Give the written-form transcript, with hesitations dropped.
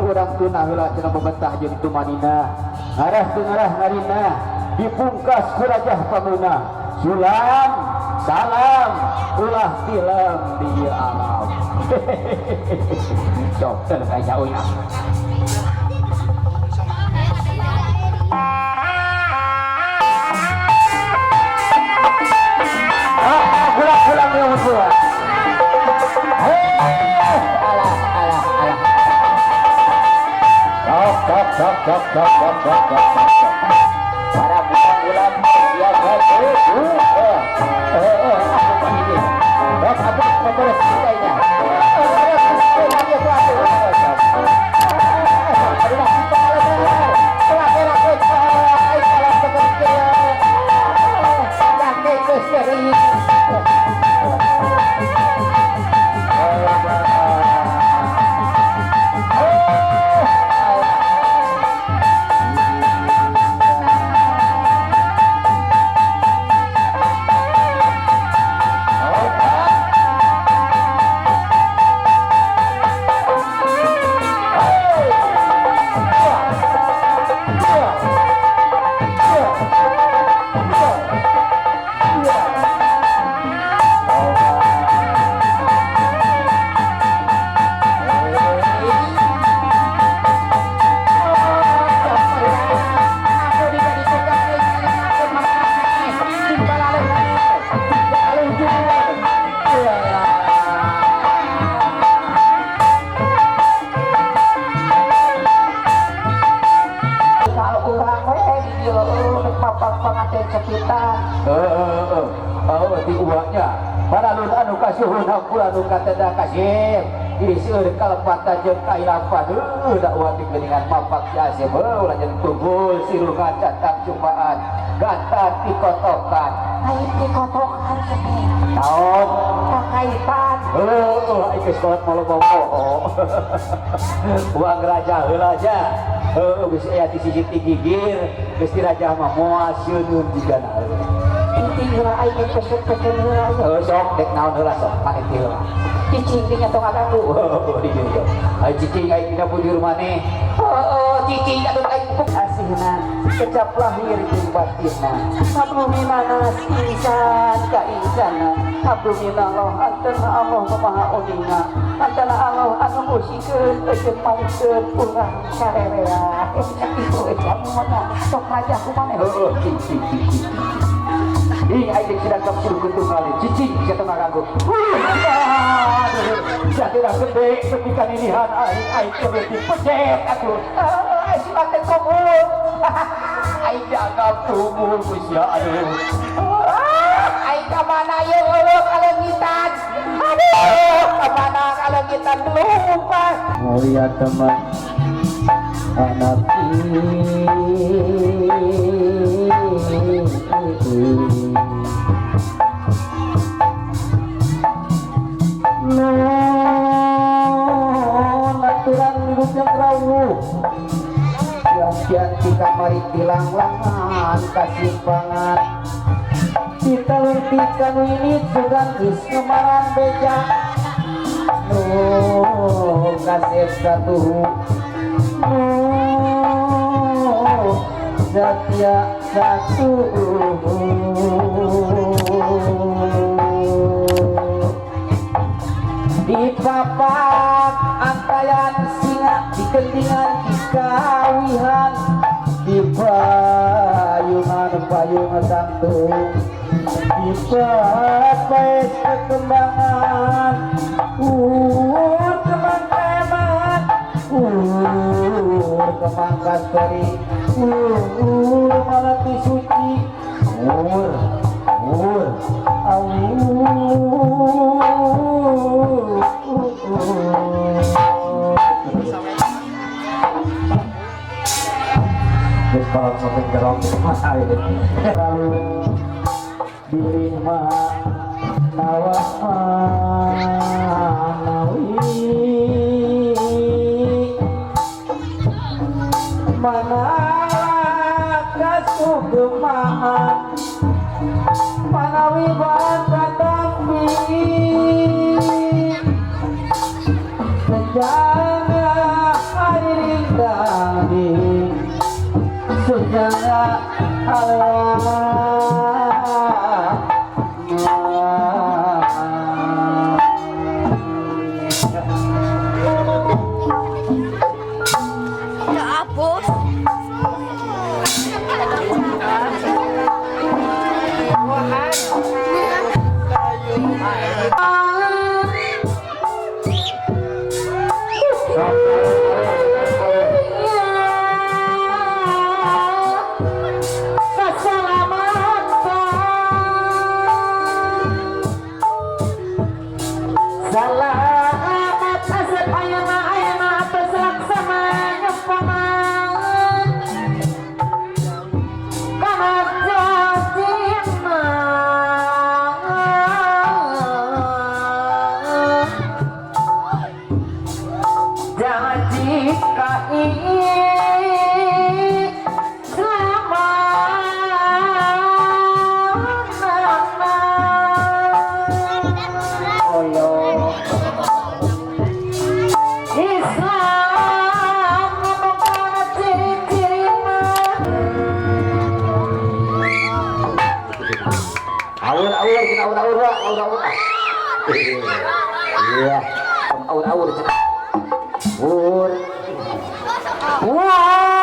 urang tunah heula cenah bebetah jeung tumanina arah teu ngarah narina dipungkas ku Rajah Pamuna Sulam salam ulah film di alam. Dokter kayak ulah. Pulang yang buat. Alah. Cok. Para bulan ya aku ini. Aku memberes kitanya. Di uangnya para lun anu kasuhun hampura anu kateda kasih iseur kalepatan jeung kailapan da uang digeuningan mapak jasih ulah jeung tunggul sirungan datang jumpaan gantan dikotokan Aing dikotokan naon kakaitan aing geus kolot molobo uang raja heula aja geus aya di sisi gigir geus di raja mah moal sieun jigana tinggal aing pesen heula sok dek naon heula sok paniti heula cicing nya tong aganggu di dieu ai cicing aing dina di rumah nih cicing atuh aing asihna kecap lahir jeung batinna Abdumi manas insan ka insana Abdumi Allah antara Allah maha unina antara Allah anu musikeun jeung mauskeun urang sarerea itu jamu mana sok raja kumaha cicing ini aing tidak kapsul kuntung kali cicing kita ngaganggu jadilah gede ketika ninihan aing kebet dipecet atuh si mate komul aing dianggap tumul kusya aduh aing ka mana ye eueuh kalengitan aduh ka mana kalengitan lupa mulia teman anak aturan hidup yang rawuh Jangan kita mari tilang-langan kasimpangan kita lentikan ini sugan geus ngemaran beja kasih satu Satya satu di papak antayan singa di kendingan kawihan di payungan santung di papes kekembangan kemang keman kemang kasturi malati suci kalau sampai kerong lalu dilima nawi mana kasugemaan manawi batampi sejana hadirin dadi sejana Allah Iya, awur-awur. Wah.